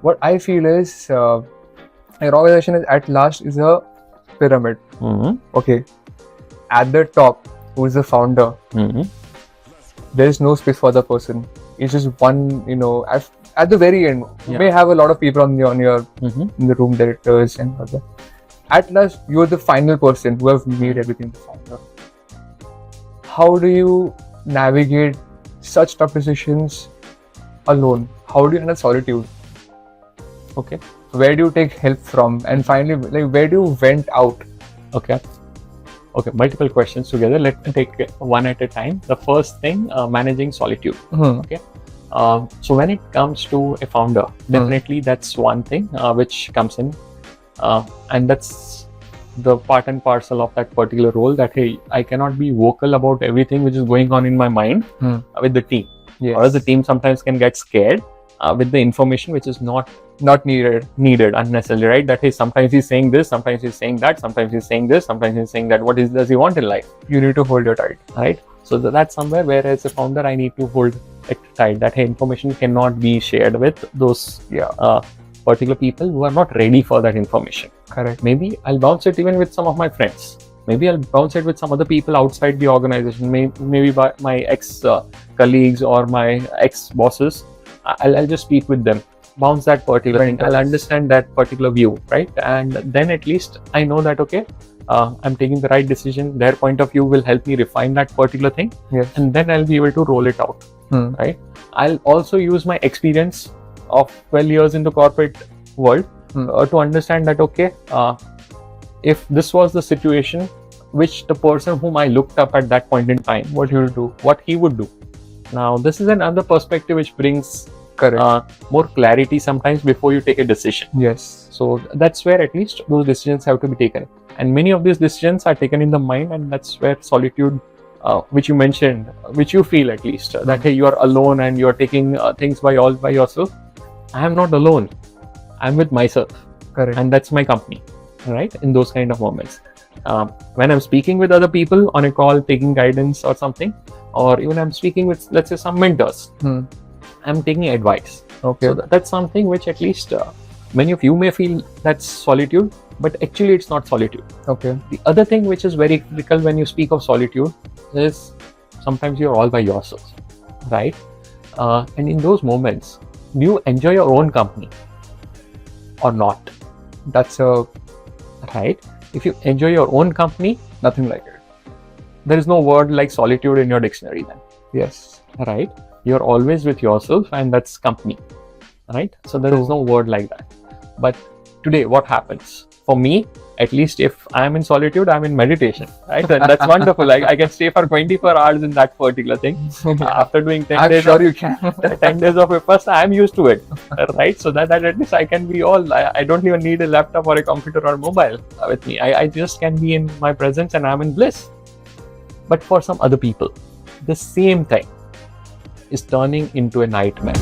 what I feel is an organization is at last is a pyramid. Okay, at the top, who is the founder? There is no space for the person. It's just one, at the very end. You may have a lot of people on your in the room, directors and other. At last, you're the final person who have made everything the founder. How do you navigate such tough decisions alone? How do you handle solitude? Okay, where do you take help from? And finally, where do you vent out? Okay, multiple questions together. Let me take one at a time. The first thing, managing solitude. Okay, so when it comes to a founder, definitely that's one thing which comes in, and that's the part and parcel of that particular role, that hey, I cannot be vocal about everything which is going on in my mind with the team. Yes. Or else the team sometimes can get scared with the information which is not needed unnecessarily, right? That hey, sometimes he's saying this, sometimes he's saying that, sometimes he's saying this, sometimes he's saying that. What does he want in life? You need to hold your tight, right? So that's somewhere where as a founder I need to hold it tight, that hey, information cannot be shared with those particular people who are not ready for that information. Correct. Maybe I'll bounce it even with some of my friends. Maybe I'll bounce it with some other people outside the organization, maybe by my ex-colleagues or my ex-bosses. I'll just speak with them, bounce that particular thing. I'll understand that particular view, right? And then at least I know that, okay, I'm taking the right decision. Their point of view will help me refine that particular thing. Yes. And then I'll be able to roll it out, right? I'll also use my experience of 12 years in the corporate world to understand that, okay, if this was the situation which the person whom I looked up at that point in time, what he would do. Now, this is another perspective which brings more clarity sometimes before you take a decision. Yes. So that's where at least those decisions have to be taken. And many of these decisions are taken in the mind, and that's where solitude, which you mentioned, which you feel at least, that hey, you are alone and you are taking things by yourself. I am not alone. I'm with myself. Correct. And that's my company, right? In those kind of moments. When I'm speaking with other people on a call, taking guidance or something, or even I'm speaking with, let's say, some mentors, I'm taking advice. Okay. So that's something which at least many of you may feel that's solitude, but actually it's not solitude. Okay. The other thing which is very critical when you speak of solitude is sometimes you're all by yourself, right? And in those moments, do you enjoy your own company or not? That's right. If you enjoy your own company, nothing like it. There is no word like solitude in your dictionary then. Yes. Right? You're always with yourself, and that's company. Right? So there is no word like that. But today, what happens? For me, at least if I'm in solitude, I'm in meditation. Right? And that's wonderful. I can stay for 24 hours in that particular thing. After doing 10 days. I'm sure you can. 10 days of first, I'm used to it. Right? So that at least I can be I don't even need a laptop or a computer or mobile with me. I just can be in my presence and I'm in bliss. But for some other people, the same thing is turning into a nightmare.